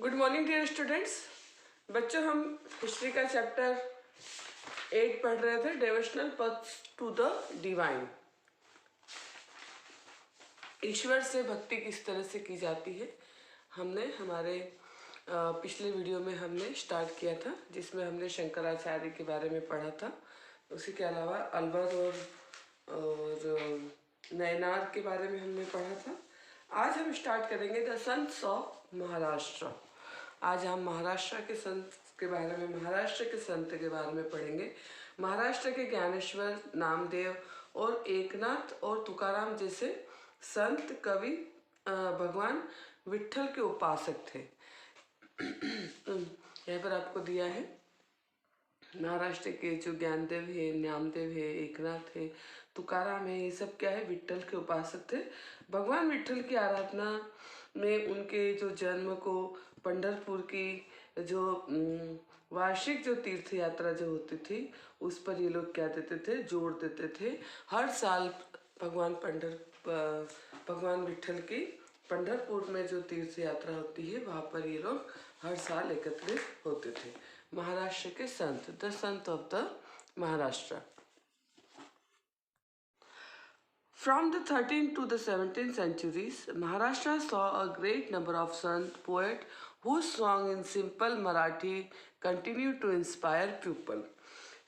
Good morning dear students. बच्चों, हम history का चैप्टर 8 पढ़ रहे थे, डिवोशनल पथ्स टू द डिवाइन। ईश्वर से भक्ति किस तरह से की जाती है, हमने हमारे पिछले वीडियो में हमने स्टार्ट किया था, जिसमें हमने शंकराचार्य के बारे में पढ़ा था। उसी के अलावा अलवर और नयनार के बारे में हमने पढ़ा था। आज हम स्टार्ट करेंगे द सन्स ऑफ महाराष्ट्र। आज हम महाराष्ट्र के संत के बारे में पढ़ेंगे। महाराष्ट्र के ज्ञानेश्वर, नामदेव और एकनाथ और तुकाराम जैसे संत कवि भगवान विट्ठल के उपासक थे। यहाँ पर आपको दिया है महाराष्ट्र के जो ज्ञानदेव है, नामदेव है, एकनाथ है, तुकाराम है, ये सब क्या है, विट्ठल के उपासक थे। भगवान विट्ठल की आराधना में उनके जो जन्म को पंढरपुर की जो वार्षिक जो तीर्थ यात्रा जो होती थी, उस पर ये लोग क्या देते थे, जोड़ देते थे। हर साल भगवान विट्ठल की पंढरपुर में जो तीर्थ यात्रा होती है, वहाँ पर ये लोग हर साल एकत्रित होते थे। महाराष्ट्र के संत, the Sant of the Maharashtra. From the 13th to the 17th centuries, Maharashtra saw a great number of sant poets whose song in simple Marathi continued to inspire pupil.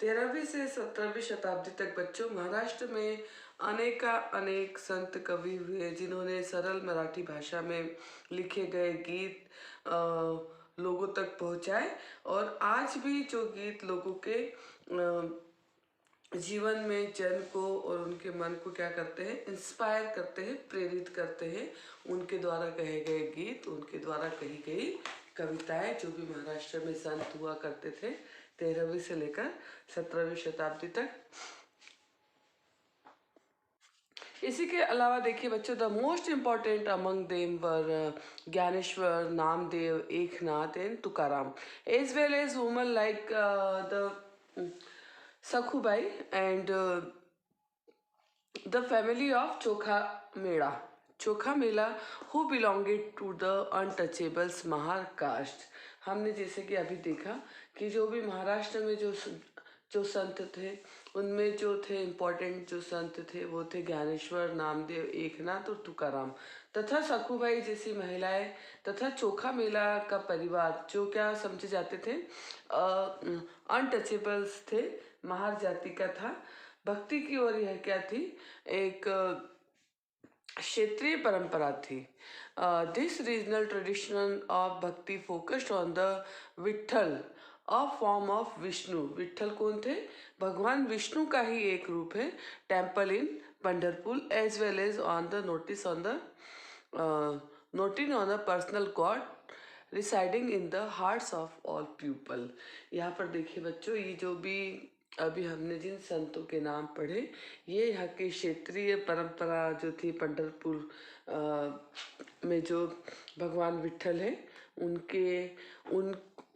13वीं से 17वीं शताब्दी तक बच्चों महाराष्ट्र में अनेक संत कवि हुए, जिन्होंने सरल मराठी भाषा में लिखे गए गीत लोगों तक पहुंचाए। और आज भी जो गीत लोगों के जीवन में जन को और उनके मन को क्या करते हैं, इंस्पायर करते हैं, प्रेरित करते हैं। उनके द्वारा कहे गए गीत, उनके द्वारा कही गई कविताएं, जो भी महाराष्ट्र में संत हुआ करते थे 13वीं से लेकर 17वीं शताब्दी तक। इसी के अलावा देखिए बच्चों, the most important among them were Dnyaneshwar, Namdev, Eknath and Tukaram, as well as woman like the Sakhubai and the family of Chokha Mela who belonged to the untouchables Mahar caste। हमने जैसे कि अभी देखा कि जो भी महाराष्ट्र में जो संत थे, उनमें जो थे इम्पोर्टेंट जो संत थे वो थे ज्ञानेश्वर, नामदेव, एकनाथ और तुकाराम, तथा सखुबाई जैसी महिलाएं, तथा चोखा मेला का परिवार, जो क्या समझे जाते थे, अनटचेबल्स थे, महार जाति का था। भक्ति की ओर यह क्या थी, एक क्षेत्रीय परंपरा थी। This regional tradition of bhakti focused on the Vitthal, a form of Vishnu. Vitthal कौन थे, भगवान विष्णु का ही एक रूप है। Temple in Pandharpur as well as on the notice on the personal god residing in the hearts of all people. यहाँ पर देखिए बच्चों, ये जो भी अभी हमने जिन संतों के नाम पढ़े, ये यहाँ की क्षेत्रीय परंपरा जो थी पंढरपुर में जो भगवान विट्ठल है,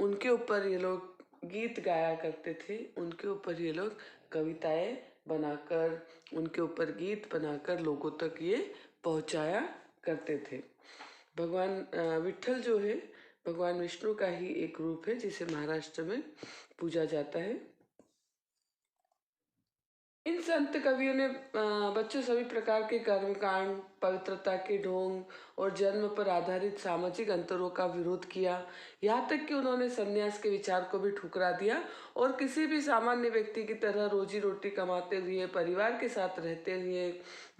उनके ऊपर ये लोग गीत गाया करते थे। उनके ऊपर ये लोग कविताएं बनाकर, उनके ऊपर गीत बनाकर लोगों तक ये पहुंचाया करते थे। भगवान विट्ठल जो है, भगवान विष्णु का ही एक रूप है, जिसे महाराष्ट्र में पूजा जाता है। इन संत कवियों ने बच्चों सभी प्रकार के कर्मकांड, पवित्रता के ढोंग और जन्म पर आधारित सामाजिक अंतरों का विरोध किया। यहाँ तक कि उन्होंने संन्यास के विचार को भी ठुकरा दिया और किसी भी सामान्य व्यक्ति की तरह रोजी रोटी कमाते हुए, परिवार के साथ रहते हुए,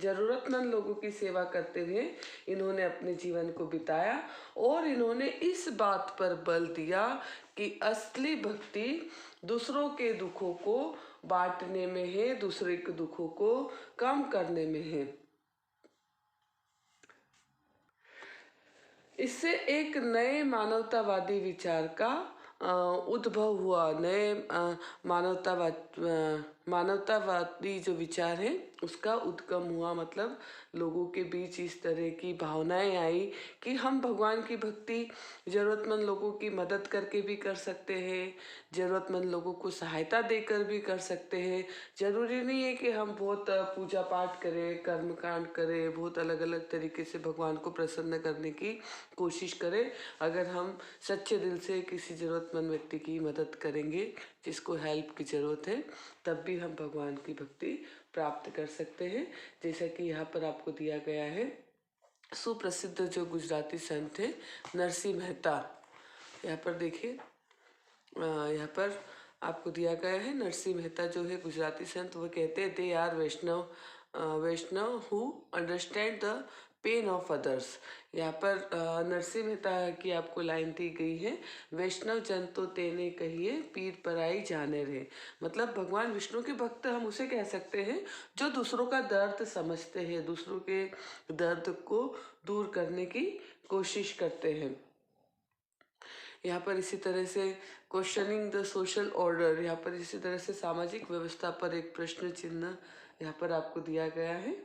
जरूरतमंद लोगों की सेवा करते हुए इन्होंने अपने जीवन को बिताया। और इन्होंने इस बात पर बल दिया कि असली भक्ति दूसरों के दुखों को बांटने में है, दूसरे के दुखों को कम करने में है। इससे एक नए मानवतावादी विचार का उद्भव हुआ। नए मानवतावाद मानवतावादी जो विचार है उसका उद्गम हुआ। मतलब लोगों के बीच इस तरह की भावनाएं आई कि हम भगवान की भक्ति ज़रूरतमंद लोगों की मदद करके भी कर सकते हैं, ज़रूरतमंद लोगों को सहायता देकर भी कर सकते हैं। ज़रूरी नहीं है कि हम बहुत पूजा पाठ करें, कर्मकांड करें, बहुत अलग अलग तरीके से भगवान को प्रसन्न करने की कोशिश करें। अगर हम सच्चे दिल से किसी ज़रूरतमंद व्यक्ति की मदद करेंगे जिसको हेल्प की ज़रूरत है, तब भी हम भगवान की भक्ति प्राप्त कर सकते हैं। जैसा कि यहाँ पर आपको दिया गया है, सुप्रसिद्ध जो गुजराती संत है नरसिंह मेहता, यहाँ पर देखिए, यहाँ पर आपको दिया गया है नरसिंह मेहता जो है गुजराती संत, वो कहते हैं they are Vaishnav who understand the pain of others. यहाँ पर नरसिंह मेहता की आपको लाइन दी गई है, वैष्णव जन तो तेने कहिए पीर पराई जाने रहे। मतलब भगवान विष्णु के भक्त हम उसे कह सकते हैं जो दूसरों का दर्द समझते हैं, दूसरों के दर्द को दूर करने की कोशिश करते हैं। यहाँ पर इसी तरह से क्वेश्चनिंग द सोशल ऑर्डर, यहाँ पर इसी तरह से सामाजिक व्यवस्था पर एक प्रश्न चिन्ह यहाँ पर आपको दिया गया है।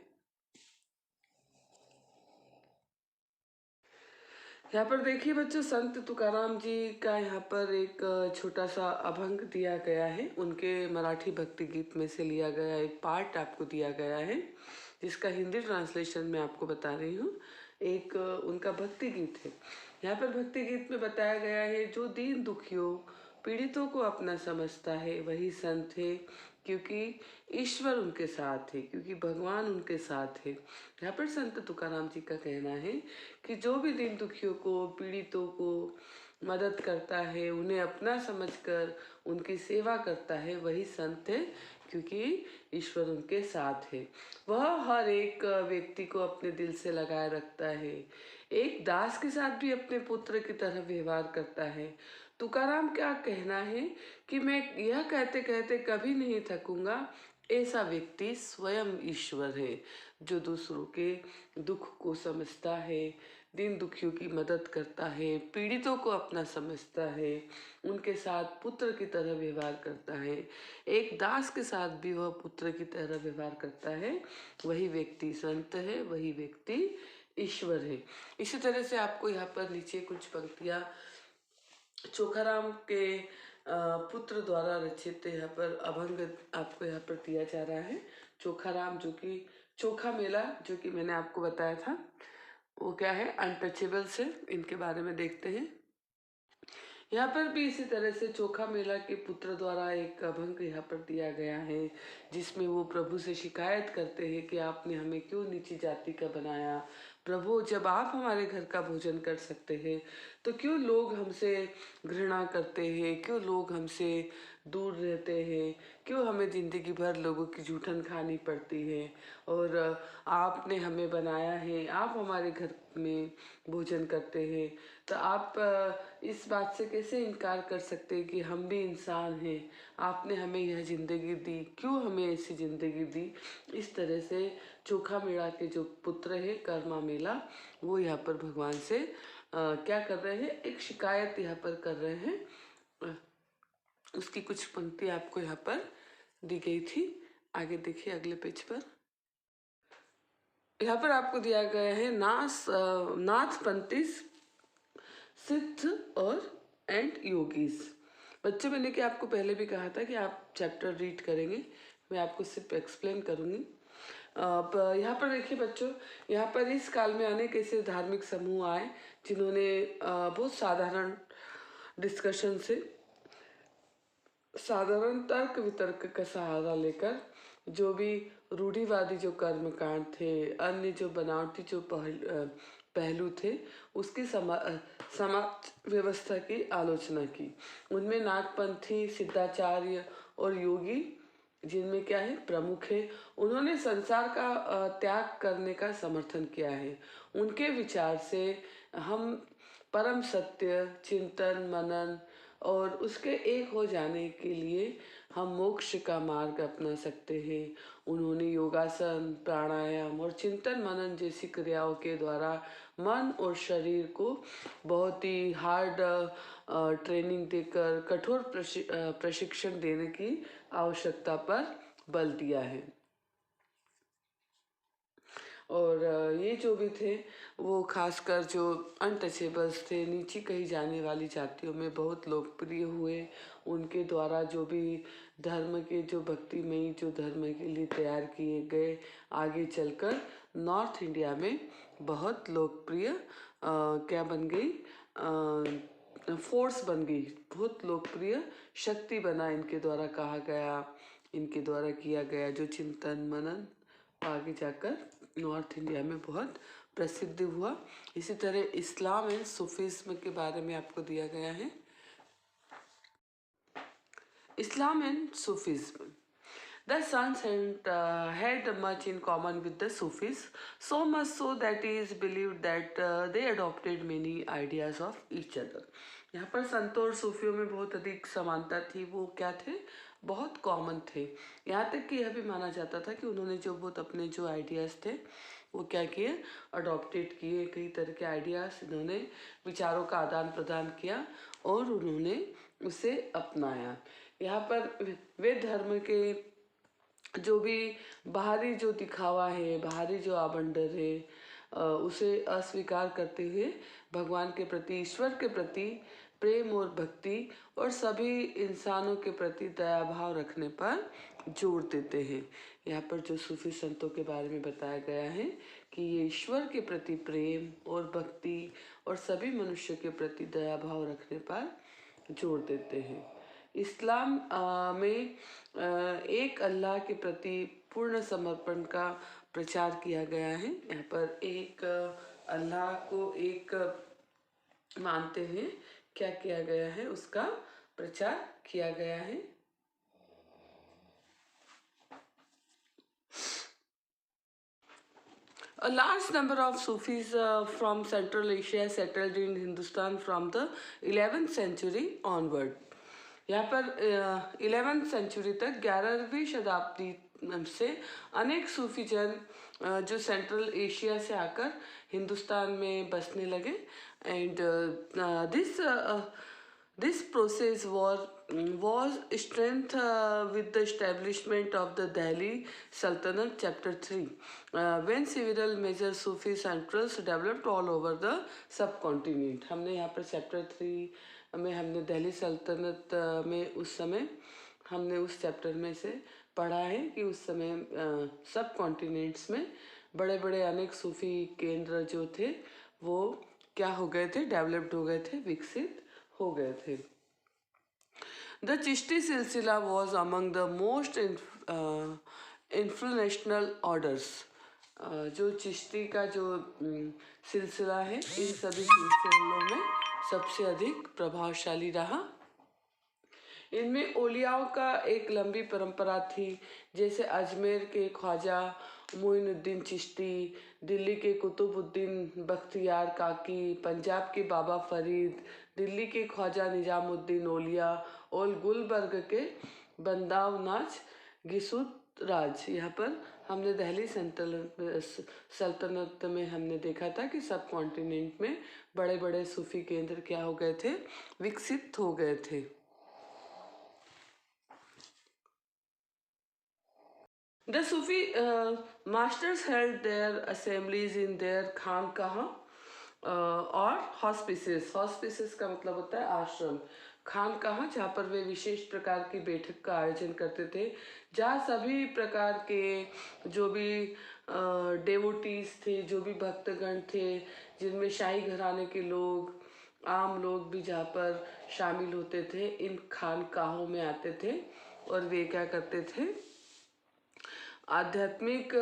यहाँ पर देखिए बच्चों, संत तुकाराम जी का यहाँ पर एक छोटा सा अभंग दिया गया है, उनके मराठी भक्ति गीत में से लिया गया एक पार्ट आपको दिया गया है, जिसका हिंदी ट्रांसलेशन मैं आपको बता रही हूँ। एक उनका भक्ति गीत है। यहाँ पर भक्ति गीत में बताया गया है, जो दीन दुखियों पीड़ितों को अपना समझता है वही संत है, क्योंकि ईश्वर उनके साथ है, क्योंकि भगवान उनके साथ है। यहाँ पर संत तुकाराम जी का कहना है कि जो भी दीन दुखियों को, पीड़ितों को मदद करता है, उन्हें अपना समझकर उनकी सेवा करता है, वही संत है, क्योंकि ईश्वर उनके साथ है। वह हर एक व्यक्ति को अपने दिल से लगाए रखता है, एक दास के साथ भी अपने पुत्र की तरह व्यवहार करता है। तुकाराम क्या कहना है कि मैं यह कहते कहते कभी नहीं थकूंगा, ऐसा व्यक्ति स्वयं ईश्वर है, जो दूसरों के दुख को समझता है, दीन दुखियों की मदद करता है, पीड़ितों को अपना समझता है, उनके साथ पुत्र की तरह व्यवहार करता है, एक दास के साथ भी वह पुत्र की तरह व्यवहार करता है, वही व्यक्ति संत है, वही व्यक्ति ईश्वर है। इसी तरह से आपको यहाँ पर नीचे कुछ पंक्तियाँ चोखाराम के पुत्र द्वारा रचित यहाँ पर अभंग आपको यहाँ पर दिया जा रहा है। चोखाराम जो कि चोखा मेला, जो कि मैंने आपको बताया था, वो क्या है, अनटचेबल्स है, इनके बारे में देखते हैं। यहाँ पर भी इसी तरह से चोखा मेला के पुत्र द्वारा एक अभंग यहाँ पर दिया गया है, जिसमें वो प्रभु से शिकायत करते हैं कि आपने हमें क्यों नीची जाति का बनाया। प्रभु, जब आप हमारे घर का भोजन कर सकते हैं तो क्यों लोग हमसे घृणा करते हैं, क्यों लोग हमसे दूर रहते हैं, क्यों हमें ज़िंदगी भर लोगों की जूठन खानी पड़ती है। और आपने हमें बनाया है, आप हमारे घर में भोजन करते हैं, तो आप इस बात से कैसे इनकार कर सकते हैं कि हम भी इंसान हैं। आपने हमें यह ज़िंदगी दी, क्यों हमें ऐसी ज़िंदगी दी। इस तरह से चोखा मेला के जो पुत्र है कर्मा मेला, वो यहाँ पर भगवान से क्या कर रहे हैं, एक शिकायत यहाँ पर कर रहे हैं। उसकी कुछ पंक्ति आपको यहाँ पर दी गई थी। आगे देखिए अगले पेज पर, यहाँ पर आपको दिया गया है नाथ पंथिस सिद्ध और एंड योगीज। बच्चों, मैंने कि आपको पहले भी कहा था कि आप चैप्टर रीड करेंगे, मैं आपको सिर्फ एक्सप्लेन करूँगी। अब यहाँ पर देखिए बच्चों, यहाँ पर इस काल में अनेक ऐसे धार्मिक समूह आए जिन्होंने बहुत साधारण डिस्कशन से, साधारण तर्क वितर्क का सहारा लेकर, जो भी रूढ़िवादी जो कर्मकांड थे, अन्य जो बनावटी जो पहलू थे, उसकी समाज व्यवस्था की आलोचना की। उनमें नागपंथी, सिद्धाचार्य और योगी, जिनमें क्या है प्रमुख है, उन्होंने संसार का त्याग करने का समर्थन किया है। उनके विचार से हम परम सत्य, चिंतन, मनन और उसके एक हो जाने के लिए हम मोक्ष का मार्ग अपना सकते हैं। उन्होंने योगासन, प्राणायाम और चिंतन मनन जैसी क्रियाओं के द्वारा मन और शरीर को बहुत ही हार्ड ट्रेनिंग देकर, कठोर प्रशिक्षण देने की आवश्यकता पर बल दिया है। और ये जो भी थे वो खासकर जो अनटचेबल्स थे, नीचे कही जाने वाली जातियों में बहुत लोकप्रिय हुए। उनके द्वारा जो भी धर्म के जो भक्तिमयी जो धर्म के लिए तैयार किए गए, आगे चलकर नॉर्थ इंडिया में बहुत लोकप्रिय क्या बन गई, फोर्स बन गई, बहुत लोकप्रिय शक्ति बना इनके द्वारा कहा गया, इनके द्वारा किया गया जो चिंतन मनन आगे जाकर नॉर्थ इंडिया में बहुत प्रसिद्ध हुआ। इसी तरह इस्लाम एंड सूफीज्म के बारे में आपको दिया गया है। Islam and Sufism. The sons had much in common with the Sufis, so much so that it is believed that they adopted many ideas of each other. यहाँ पर संतों और सूफियों में बहुत अधिक समानता थी। वो क्या थे, बहुत कॉमन थे। यहाँ तक कि यह भी माना जाता था कि उन्होंने जो बहुत अपने जो आइडियाज़ थे वो क्या किए, अडॉप्टेड किए। कई तरह के आइडियाज़ इन्होंने विचारों का आदान प्रदान किया और उन्होंने उसे अपनाया। यहाँ पर वे धर्म के जो भी बाहरी जो दिखावा है, बाहरी जो आबंडर है, उसे अस्वीकार करते हुए भगवान के प्रति, ईश्वर के प्रति प्रेम और भक्ति और सभी इंसानों के प्रति दया भाव रखने पर जोर देते हैं। यहाँ पर जो सूफी संतों के बारे में बताया गया है कि ये ईश्वर के प्रति प्रेम और भक्ति और सभी मनुष्य के प्रति दया भाव रखने पर जोर देते हैं। इस्लाम में एक अल्लाह के प्रति पूर्ण समर्पण का प्रचार किया गया है। यहाँ पर एक अल्लाह को एक मानते हैं, क्या किया गया है, उसका प्रचार किया गया है। A large number of Sufis from Central Asia settled in Hindustan from the 11th century onward. यहाँ पर 11th सेंचुरी तक, 11वीं शताब्दी से अनेक सूफी जन जो सेंट्रल एशिया से आकर हिंदुस्तान में बसने लगे। And this process was strengthened with the establishment of the Delhi Sultanate, Chapter 3, when several major Sufi centers developed all over the subcontinent. हमने यहाँ पर Chapter 3 में हमने दिल्ली सल्तनत में उस समय हमने उस चैप्टर में से पढ़ा है कि उस समय सब कॉन्टिनेंट्स में बड़े बड़े अनेक सूफी केंद्र जो थे वो क्या हो गए थे, डेवलप्ड हो गए थे, विकसित हो गए थे। The Chishti silsila was among the most influential orders. जो चिश्ती का जो सिलसिला है, इन सभी सिलसिलों में सबसे अधिक प्रभावशाली रहा। इनमें औलियाओं का एक लंबी परंपरा थी, जैसे अजमेर के ख्वाजा मोइनुद्दीन चिश्ती, दिल्ली के कुतुबुद्दीन बख्तियार काकी, पंजाब के बाबा फरीद, दिल्ली के ख्वाजा निजामुद्दीन औलिया और गुलबर्ग के बंदावनाज गिसूत राज। यहाँ पर हमने दिल्ली सल्तनत में हमने देखा था कि सब कॉन्टिनेंट में बड़े बड़े सूफी केंद्र क्या हो गए थे, विकसित हो गए थे। The Sufi masters held their assemblies in their खानकाह और हॉस्पिसेस। हॉस्पिसेस का मतलब होता है आश्रम। खानकाह जहाँ पर वे विशेष प्रकार की बैठक का आयोजन करते थे, जहाँ सभी प्रकार के जो भी डेवोटीज थे, जो भी भक्तगण थे, जिनमें शाही घराने के लोग, आम लोग भी जहाँ पर शामिल होते थे, इन खानकाहों में आते थे और वे क्या करते थे, आध्यात्मिक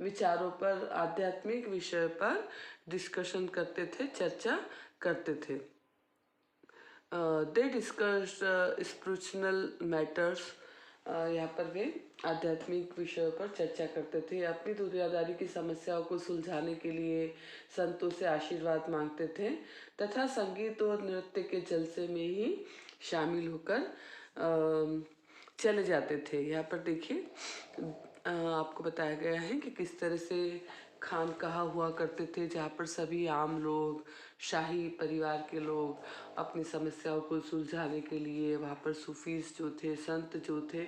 विचारों पर, आध्यात्मिक विषय पर डिस्कशन करते थे, चर्चा करते थे। दे डिस्कस्ड स्पिरिचुअल मैटर्स। यहाँ पर वे आध्यात्मिक विषयों पर चर्चा करते थे। अपनी दुनियादारी की समस्याओं को सुलझाने के लिए संतों से आशीर्वाद मांगते थे तथा संगीत और नृत्य के जलसे में ही शामिल होकर चले जाते थे। यहाँ पर देखिए आपको बताया गया है कि किस तरह से खानकाह हुआ करते थे, जहाँ पर सभी आम लोग, शाही परिवार के लोग अपनी समस्याओं को सुलझाने के लिए वहाँ पर सूफीज जो थे, संत जो थे,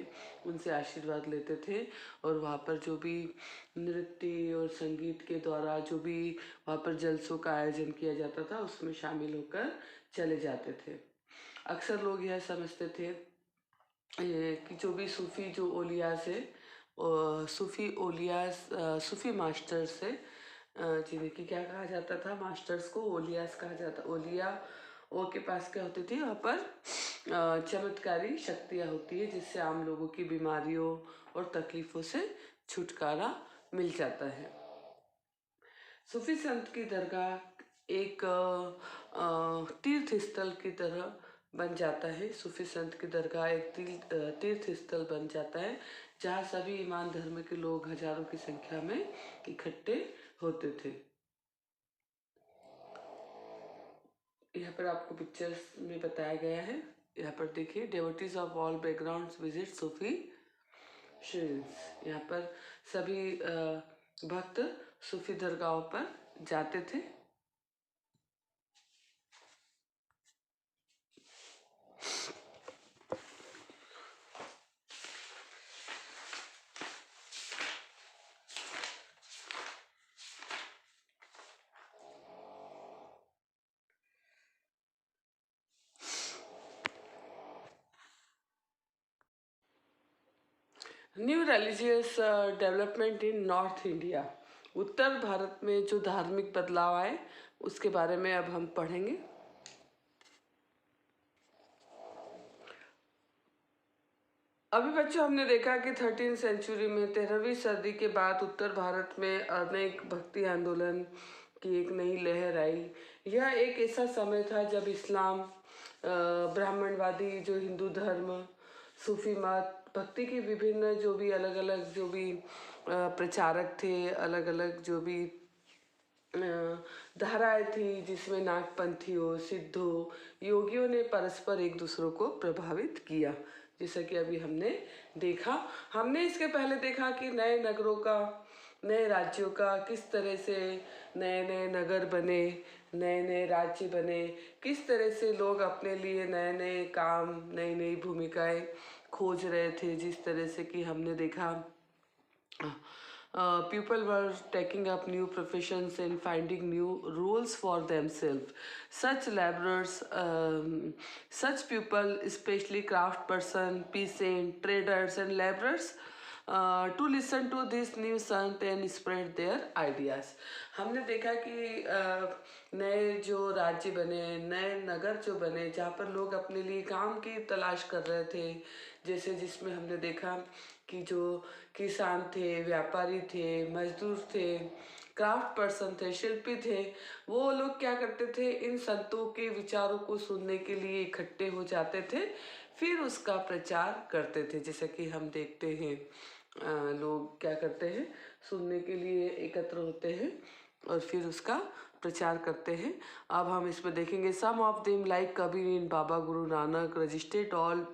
उनसे आशीर्वाद लेते थे। और वहाँ पर जो भी नृत्य और संगीत के द्वारा जो भी वहाँ पर जलसों का आयोजन किया जाता था, उसमें शामिल होकर चले जाते थे। अक्सर लोग यह समझते थे कि जो भी सूफ़ी जो ओलियास है, सूफ़ी मास्टर्स से, जिन्हें कि क्या कहा जाता था, मास्टर्स को ओलियास कहा जाता। ओलिया ओ के पास क्या होती थी, वहाँ पर चमत्कारी शक्तियाँ होती है, जिससे आम लोगों की बीमारियों और तकलीफ़ों से छुटकारा मिल जाता है। सूफी संत की दरगाह एक तीर्थ स्थल की तरह बन जाता है। सूफी संत की दरगाह एक तीर्थ स्थल बन जाता है, जहाँ सभी ईमान धर्म के लोग हजारों की संख्या में इकट्ठे होते थे। यहाँ पर आपको पिक्चर्स में बताया गया है। यहाँ पर देखिए, devotees of all backgrounds visit Sufi shrines. यहाँ पर सभी भक्त सूफी दरगाहों पर जाते थे। New religious development in North India. उत्तर भारत में जो धार्मिक बदलाव आए, उसके बारे में अब हम पढ़ेंगे। अभी बच्चों, हमने देखा कि 13वीं सेंचुरी में, 13वीं सदी के बाद उत्तर भारत में अनेक भक्ति आंदोलन की एक नई लहर आई। यह एक ऐसा समय था जब इस्लाम, ब्राह्मणवादी जो हिंदू धर्म, सूफी मत, भक्ति की विभिन्न जो भी अलग अलग जो भी प्रचारक थे, अलग अलग जो भी धाराएं थी, जिसमें नागपंथियों, सिद्धों, योगियों ने परस्पर एक दूसरों को प्रभावित किया। जैसा कि अभी हमने देखा, हमने इसके पहले देखा कि नए नगरों का, नए राज्यों का किस तरह से नए नए नगर बने, नए नए राज्य बने, किस तरह से लोग अपने लिए नए नए काम, नई नई भूमिकाएं खोज रहे थे। जिस तरह से कि हमने देखा, people were taking up new professions and finding new roles for themselves. Such laborers, such people, especially craft person, peasant, traders and laborers, to listen to this new sant and spread their ideas. हमने देखा कि नए जो राज्य बने, नए नगर जो बने, जहाँ पर लोग अपने लिए काम की तलाश कर रहे थे, जैसे जिसमें हमने देखा कि जो किसान थे, व्यापारी थे, मजदूर थे, क्राफ्ट पर्सन थे, शिल्पी थे, वो लोग क्या करते थे, इन संतों के विचारों को सुनने के लिए इकट्ठे हो जाते थे, फिर उसका प्रचार करते थे। जैसे कि हम देखते हैं, लोग क्या करते हैं, सुनने के लिए एकत्र होते हैं और फिर उसका प्रचार करते हैं। अब हम इसमें देखेंगे, सम of them like Kabir in Baba Guru Nanak registered all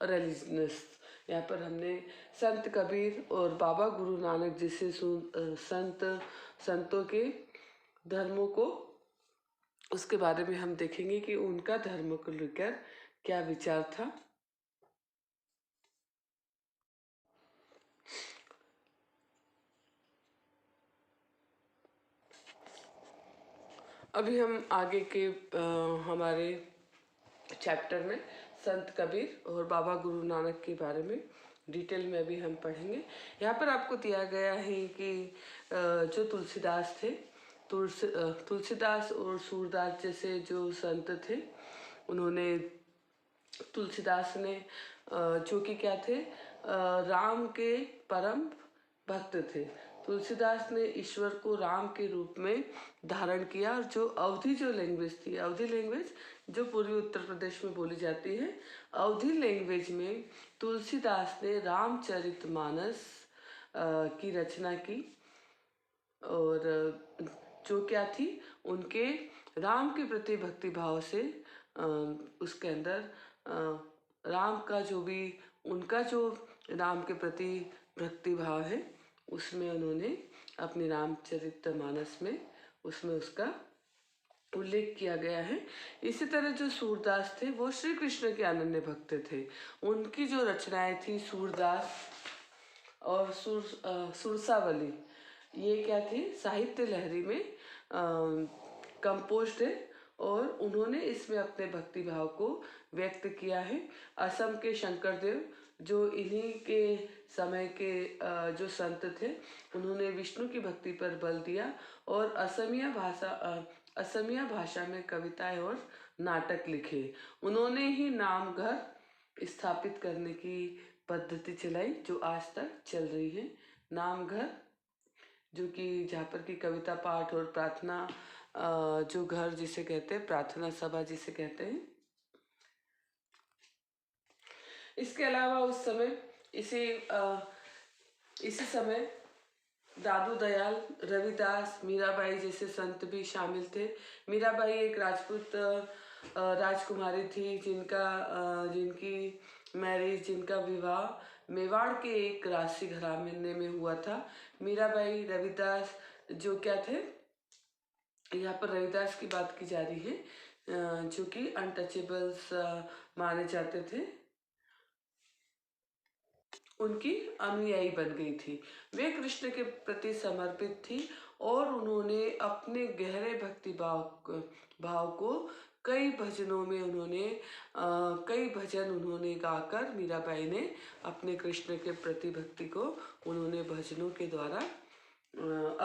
रिलीजनस। यहाँ पर हमने संत कबीर और बाबा गुरु नानक जैसे संतों के धर्मों को, उसके बारे में हम देखेंगे कि उनका धर्म को लेकर क्या विचार था। अभी हम आगे के हमारे चैप्टर में संत कबीर और बाबा गुरु नानक के बारे में डिटेल में अभी हम पढ़ेंगे। यहाँ पर आपको दिया गया है कि जो तुलसीदास थे, तुलसीदास और सूरदास जैसे जो संत थे, उन्होंने, तुलसीदास ने जो कि क्या थे, राम के परम भक्त थे। तुलसीदास ने ईश्वर को राम के रूप में धारण किया। और जो अवधी जो लैंग्वेज थी, अवधी लैंग्वेज जो पूर्वी उत्तर प्रदेश में बोली जाती है, अवधी लैंग्वेज में तुलसीदास ने रामचरितमानस की रचना की। और जो क्या थी, उनके राम के प्रति भक्ति भाव से उसके अंदर राम का जो भी, उनका जो राम के प्रति भक्ति भाव है, उसमें उन्होंने अपनी रामचरितमानस में, उसमें उसका उल्लेख किया गया है। इसी तरह जो सूरदास थे वो श्री कृष्ण के अनन्य भक्त थे। उनकी जो रचनाएं थी सूरदास और सुरसावली, ये क्या थी, साहित्य लहरी में कंपोज्ड है और उन्होंने इसमें अपने भक्ति भाव को व्यक्त किया है। असम के शंकरदेव जो इन्हीं के समय के जो संत थे, उन्होंने विष्णु की भक्ति पर बल दिया और असमिया भाषा में कविताएं और नाटक लिखे। उन्होंने ही नामघर स्थापित करने की पद्धति चलाई जो आज तक चल रही है। नामघर जो कि जहाँ पर की कविता पाठ और प्रार्थना, जो घर जिसे कहते हैं, प्रार्थना सभा जिसे कहते हैं। इसके अलावा उस समय इसी समय दादू दयाल, रविदास, मीराबाई जैसे संत भी शामिल थे। मीराबाई एक राजपूत राजकुमारी थी जिनकी मैरिज, जिनका विवाह मेवाड़ के एक राजसी घराने में हुआ था। मीराबाई, रविदास जो क्या थे, यहाँ पर रविदास की बात की जा रही है जो कि अनटचेबल्स माने जाते थे, उनकी अनुयायी बन गई थी। वे कृष्ण के प्रति समर्पित थी और उन्होंने अपने गहरे भक्ति भाव को कई भजनों में कई भजन उन्होंने गाकर, मीराबाई ने अपने कृष्ण के प्रति भक्ति को उन्होंने भजनों के द्वारा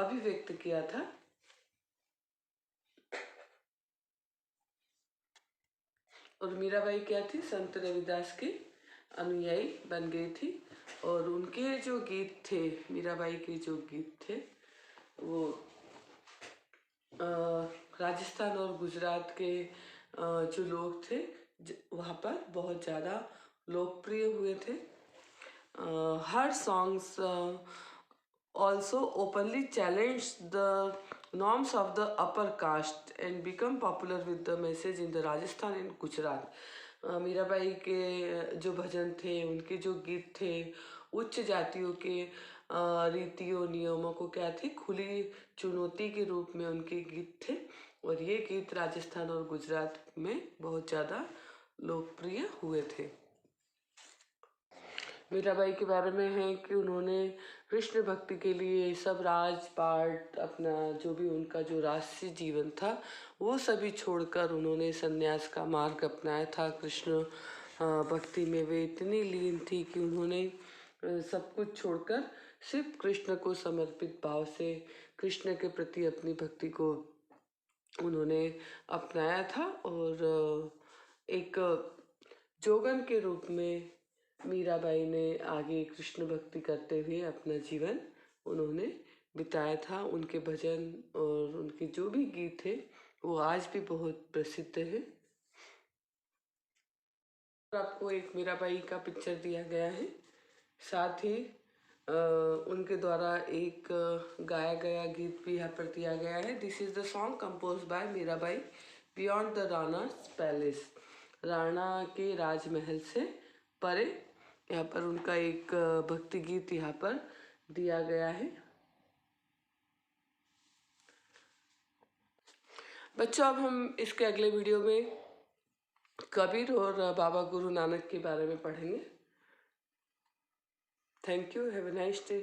अभिव्यक्त किया था। और मीराबाई क्या थी, संत रविदास की अनुयायी बन गई थी और उनके जो गीत थे, मीराबाई के जो गीत थे, वो राजस्थान और गुजरात के जो लोग थे वहाँ पर बहुत ज़्यादा लोकप्रिय हुए थे। हर songs also openly challenged the norms of the upper caste and become popular with the message in the Rajasthan and Gujarat. Mirabai के जो भजन थे, उनके जो गीत थे, उच्च जातियों के रीतियों नियमों को क्या थी, खुली चुनौती के रूप में उनके गीत थे और ये गीत राजस्थान और गुजरात में बहुत ज़्यादा लोकप्रिय हुए थे। मीराबाई के बारे में है कि उन्होंने कृष्ण भक्ति के लिए सब राजपाट, अपना जो भी उनका जो राजसी जीवन था वो सभी छोड़कर उन्होंने सन्यास का मार्ग अपनाया था। कृष्ण भक्ति में वे इतनी लीन थी कि उन्होंने सब कुछ छोड़कर सिर्फ कृष्ण को समर्पित भाव से कृष्ण के प्रति अपनी भक्ति को उन्होंने अपनाया था और एक जोगन के रूप में मीराबाई ने आगे कृष्ण भक्ति करते हुए अपना जीवन उन्होंने बिताया था। उनके भजन और उनके जो भी गीत थे वो आज भी बहुत प्रसिद्ध है। आपको एक मीराबाई का पिक्चर दिया गया है, साथ ही उनके द्वारा एक गाया गया गीत भी यहाँ पर दिया गया है। This is the song compose by Mirabai, beyond the Rana's palace, Rana के राजमहल से परे। यहाँ पर उनका एक भक्ति गीत यहाँ पर दिया गया है। बच्चों, अब हम इसके अगले वीडियो में कबीर और बाबा गुरु नानक के बारे में पढ़ेंगे। Thank you, have a nice day.